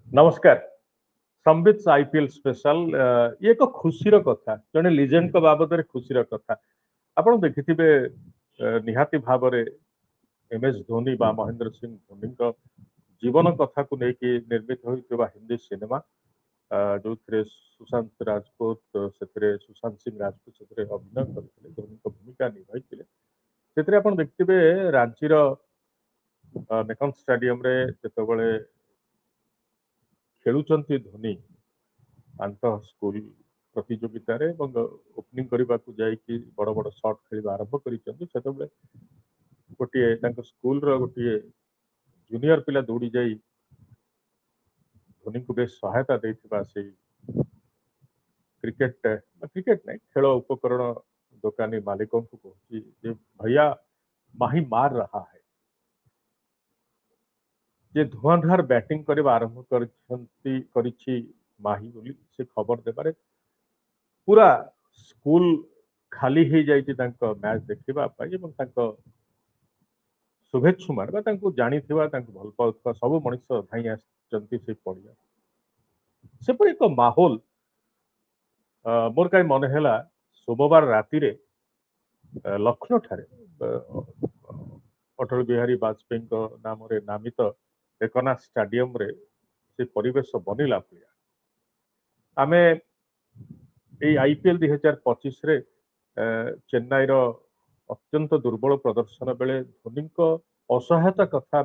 नमस्कार Sambit IPL special ये एक खुशीर कथा जने लिजेंड को बाबद खुशीर कथा आपण देखिथिबे निहाती भाबरे एमएस धोनी बा महेंद्र सिंह धोनी को जीवन कथा को लेके निर्मित होइतबा हिंदी सिनेमा जो सुशांत राजपूत सुशांत सिंह राजपूत से अभिनय करते धोनी को भूमिका निभाई से आपण देखिथिबे रांची नेकन स्टेडियम रे जेतेबेले खेलुचंती धोनी आंतः स्कूल प्रतियोगितार ओपनिंग करने को जाकि बड़ बड़ शॉट खेल आरंभ कर गोटे स्कूल गोटे जूनियर पिला दौड़ी जाई धोनी को बेस सहायता देथिबा से क्रिकेट क्रिकेट नहीं खेल उपकरण दुकानी मालिकों को कहूँ भैया माही मार रहा है जे धुआंधार बैटिंग करने आरंभ करिछि माही बोली से खबर देबारे पूरा स्कूल खाली हो जाइए मैच देखा शुभेच्छु मारवा जानी भल पाउथवा सब मनुष्य धाई आसचंती से पड़िया सेपरि एक माहौल मोर कहीं मन है सोमवार राति रे लखनऊ ठारे अटल बिहारी वाजपेयी नाम रे नामित एकना स्टाडियम रे से परिवेश बनिला आमे आईपीएल 2025 रे चेन्नई रो अत्यंत दुर्बल प्रदर्शन बेले धोनी असहायता कथा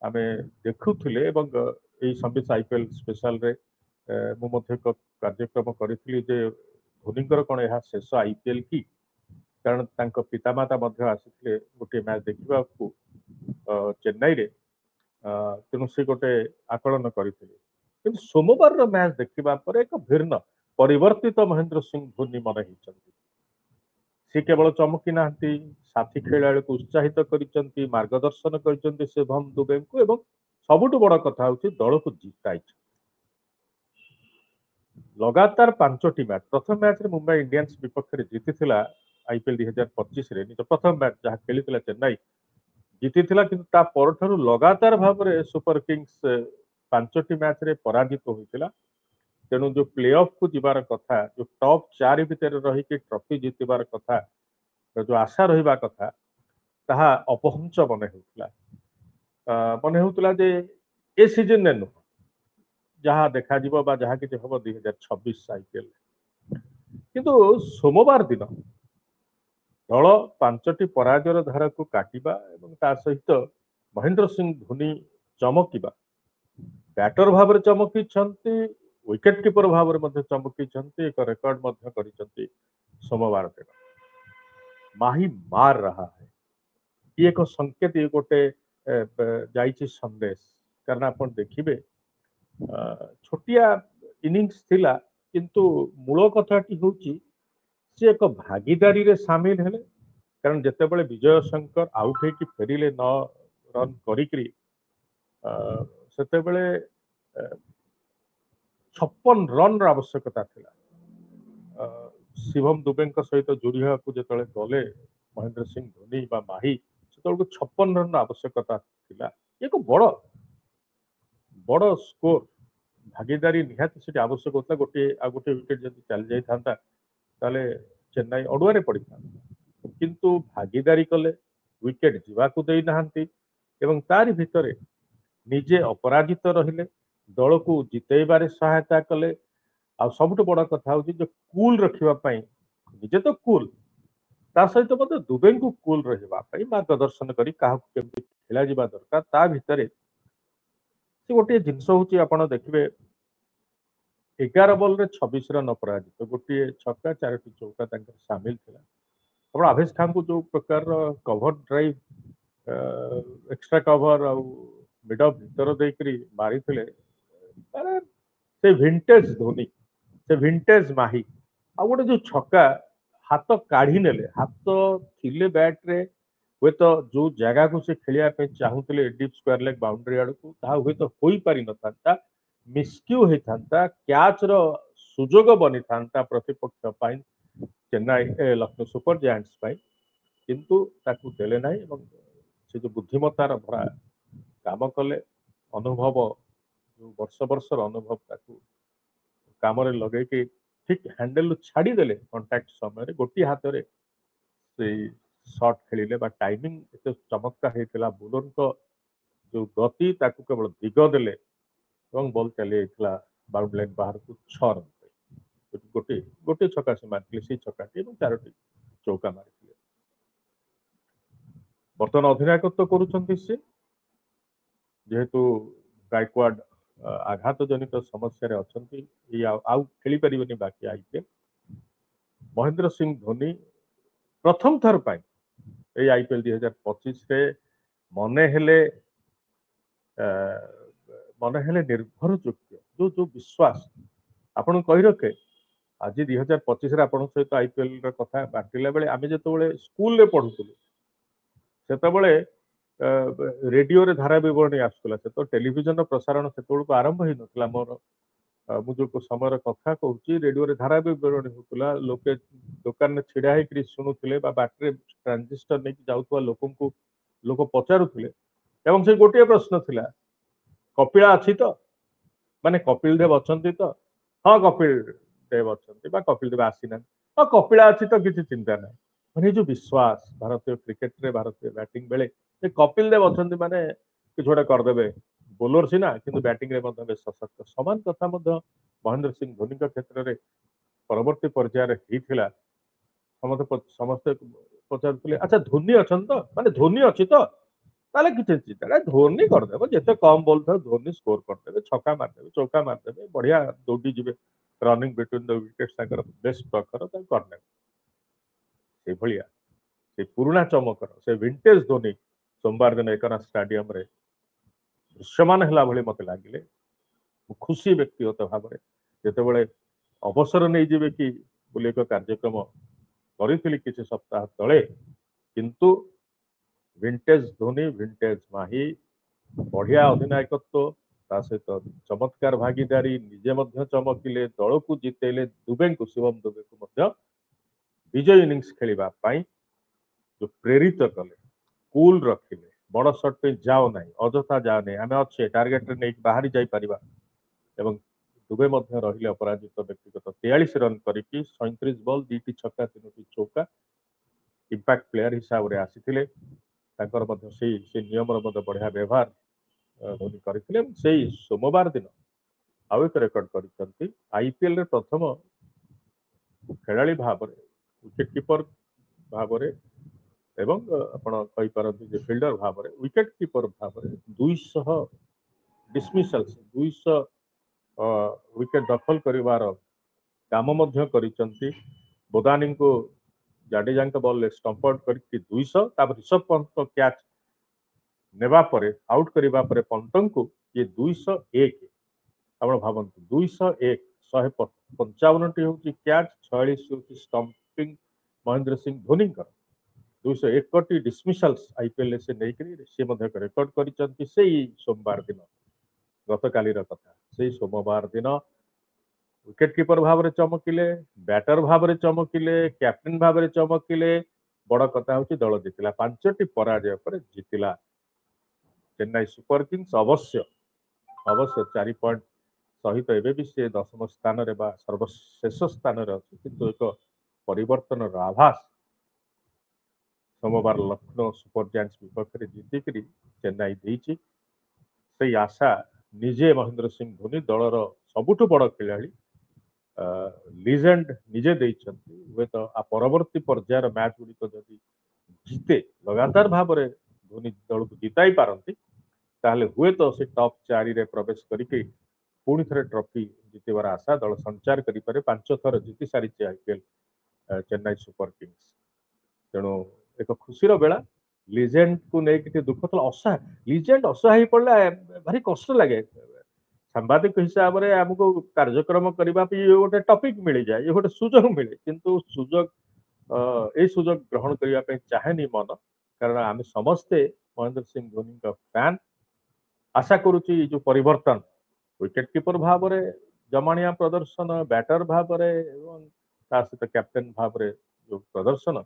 आमे देखुले संबित आईपीएल स्पेशल रे मु एक कार्यक्रम करी धोनी कौन यह शेष आईपीएल की कारण पितामाता आसी गोटे मैच देखा चेन्नई रे तेणु से गोटे आकलन करते सोमवार मैच देखा एक भिन्न परिवर्तित महेंद्र सिंह धोनी मन होती सी केवल चमकी ना साथी खेला को उत्साहित कर मार्गदर्शन कर शुभम दुबे को एवं सबुठ बड़ कथा हूँ दल को जिताई लगातार 5टी मैच प्रथम मैच रे मुंबई इंडियंस विपक्ष में जीति आईपीएल 2025 रे निज प्रथम मैच जहाँ खेली चेन्नई जीति कि लगातार भाव में सुपर किंग्स 5टी मैच रे पराजित होता तेणु जो प्ले ऑफ को जीवार कथा जो टॉप 4 भितर रही ट्रॉफी जीतबार कथा जो आशा रहा कथा ताहा अपहंच मन होता जे ए सीजन नुह जहाँ देखा जहाँ कि हम 2026 आईपीएल किंतु सोमवार दिन दल 5टी पराजयर धारा को काटिबा एवं ता सहित महेंद्र सिंह धोनी चमकिबा बैटर भाव में चमकी विकेट कीपर भाव में चमकी एक रेकर्ड सोमवार दिन माही मार रहा है ये एक संकेत ये गोटे जाइए संदेश कारण आप देखिए छोटिया इनिंग्स थिला किंतु मूल कथाटी हूँ सी एक भागीदारी रे सामिल हेले कारण जितेबाला विजय शंकर आउट होकर फेरिले 9 रन करी सेतेबेले 56 रन आवश्यकता थिला शिवम दुबे सहित जोड़ी को जो गले महेंद्र सिंह धोनी बा माही से 56 रन आवश्यकता थिला एक बड़ बड़ स्कोर भागीदारी निहाती से आवश्यक होता गोटे विकेट जब चली जाता ताले चेन्नई अड़ुआ पड़ी था किंतु भागीदारी कले विकेट जीवाकू दे नहांती एवं तारि भितरे निजे अपराजित रहिले दल को जितेबारे सहायता कले आ सबुठ बड़ कथा हूँ जो कूल रखापी निजे तो कूल ता सहित दुबे को कूल रही मार्गदर्शन करी केमती खेला जा दरकार ता भितर से गोटे जिनस हूँ आप देखिए 11 बॉल रे 26 रन अपराजित गोटे छक्का 4टी चौका सामिल था आप आवेश खान को जो प्रकार cover drive extra cover mid of भीतर देकरी मारी से विंटेज धोनी से विंटेज माही आ गोटे जो छक्का हाथ काढ़ी नेले हाथ थिले बैट रे हुए तो जो जगह को से खेलिया चाहूले डीप स्क्वायर लेग बाउंड्री आड़ को हुए तो हो पारि न मिसक्यू होता कैच रो सुजोग बनी था प्रतिपक्ष चेन्नई लखनऊ सुपर जायंट्स किंतु ताकू देले नहीं से जो बुद्धिमत्तार भरा काम कले अनुभव जो वर्ष वर्षर अनुभव ताकू काम लगे कि ठीक हैंडल छाड़ीदे कंटाक्ट समय गोटे हाथ में से शॉट खेलिले बा टाइमिंग एत चमत्कार होता बोलर जो गति ताकू केवल दिग देले बॉल चली जाता बाउंड लाइन बाहर को 6 रन गोटे गोटे छक्का से मारते से छक्काटी 4टी चौका मारी बर्तमान अधिनायकत्व करुँच सी जेहेतु गायकवाड आघात जनित समस्या अच्छा आउ खेली पारे बाकी आईपीएल महेंद्र सिंह धोनी प्रथम थर पर आईपीएल 2025 रे मने हेले निर्भर योग्य जो जो विश्वास आपन कही रखे आज 2025 आपन सहित आईपीएल कथा बांटिला बेले आमे जतबेले स्कूल रे पढुतलु सेतबेले रेडियो रे धारा विवरणी आसुला से तो टेलीविजन प्रसारण सेतबेले आरंभ ही नथला मोर मु जो समय कथा कहूँ रेडियो रे धारा विवरणी होतला लोके दुकान में छिड़ा होकर शुणुले बाटे ट्रांजिस्टर नहीं जाऊा लोक पचारुले एवं से गोटे प्रश्न थिला कपिला अच्छी तो माने कपिल देव अच्छा तो हाँ कपिल देव अच्छा कपिल देव आसी ना हाँ कपिला अच्छी तो किसी चिंता ना मैंने जो विश्वास भारतीय क्रिकेट रे भारतीय बैटिंग बेले कपिल देव अच्छा माने किसी गोटे करदे बोलर सीना कि बैटिंग रे सशक्त समान कथा महेंद्र सिंह धोनी क्षेत्र में परवर्ती पर्यायर समस्ते पचारे अच्छा धोनी अच्छा तो माने धोनी अच्छी तो ताले किसी चिंता धोनी करदे जिते कम बॉल था धोनी स्कोर करदे छक्का मारदे चौका मारदे बढ़िया दौड़ी जी running between the wickets best प्रखर करने से भाया से पुराणा चमकर से विंटेज धोनी सोमवार दिन एकना स्टाडियम रे दृश्यमान है मत लगे खुशी व्यक्तिगत भाव में जितेबले अवसर नहीं जीवे कि बोले एक कार्यक्रम करी किसी सप्ताह तले किंतु विंटेज धोनी विंटेज माही बढ़िया अधिनायकत्व ता सहित चमत्कार भागीदारी निजे चमकिले दल को जितेले दुबे को शिवम दुबे को विजय इनिंग्स खेलवाई जो प्रेरित कले कूल रखिले बड़ शॉट पे जाओ ना अजथा जाओ ना आम अच्छे टार्गेट रे नहीं बाहरी जाई परिबा एवं दुबे मध्य रहिले अपराजित व्यक्तिगत 43 रन करके 37 बॉल 2टी छक्का 3टी चौका इंपैक्ट प्लेयर हिसाब से आसीथिले ताकर मध्य से नियम बढ़िया व्यवहार धोनी करथिले से सोमवार दिन आउ एक रेकर्ड कर आईपीएल रे प्रथम खेलाड़ी भाव विकेट कीपर भाव एवं आपड़ फिल्डर भाव विकेट कीपर भाव 200 डिसमिसल्स 200 विकेट दखल करिवार काम बोदानी को जाडेजा बॉल स्टंप आउट करके 200 ऋषभ पंत कैच नेबा परे आउट करिबा परे पंतन को ये 201 आप भावतु 201 155 टी हूँ कैच 46 हूँ stumping Mahendra Singh Dhoni 201 T dismissals IPL से नहीं सी रेकर्ड कर सोमवार दिन गत कालीर कथा से सोमवार दिन विकेट कीपर भाव में चमकिले बैटर भाव में चमकिले कैप्टेन भाव में चमकिले बड़ कथा हूँ दल जीतिला 5टी पराजय पर जीतिला चेन्नई सुपर किंग्स अवश्य अवश्य 4 पॉइंट सहित एवं भी सी 10म स्थान सर्वशेष स्थान अच्छी किंतु एक परिवर्तन आभास सोमवार लखनऊ सुपर जायंट्स विपक्ष में जीतिक चेन्नई देती से आशा निजे महेंद्र सिंह धोनी दलर सबुठ बड़ खिलाड़ी लिजेंड निजे हे तो परवर्ती पर्यायर मैच गुड़िक जदि जीते लगातार भाव में धोनी दल को जिताई पारती ताहले हुए तो से टॉप 4 रे प्रवेश करके पुणी थे ट्रॉफी जितबार आशा दल संचार करें 5 थर जीति सारी आईपीएल चेन्नई सुपर किंग्स तेणु एक खुशीर बेला लिजेंड को लेकिन दुख था असहाय लिजेंड असहाय पड़े भारी कष्ट लगे सांबादिक हिसाब से आमको कार्यक्रम करने गोटे टॉपिक मिल जाए ये गोटे सुजोग मिले किंतु सुजोग ये सुजोग ग्रहण करने चाहेनी मन कारण आम समस्ते महेंद्र सिंह धोनी का फैन आशा करुच्ची जो परिवर्तन विकेट कीपर भाव में जमाणिया प्रदर्शन बैटर भाव में सहित कैप्टेन भाव में जो प्रदर्शन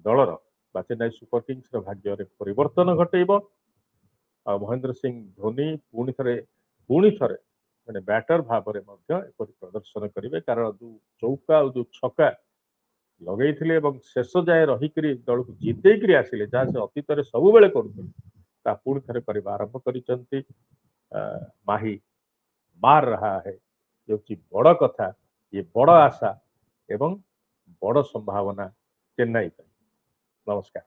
दलर चेन्नई सुपर किंग्स भाग्य परिवर्तन घटेब महेंद्र सिंह धोनी पुणी थे पुणी थे मैंने बैटर भाव में प्रदर्शन करेंगे कारण जो चौका और जो छक्का लगे शेष जाए रहीकि दल को जितेक आसिले जहाँ से अतीत सब बेले कर पुणी थे करवा आरंभ कर माही मार रहा है जो कि बड़ कथा ये बड़ आशा एवं बड़ संभावना चेन्नई। नमस्कार।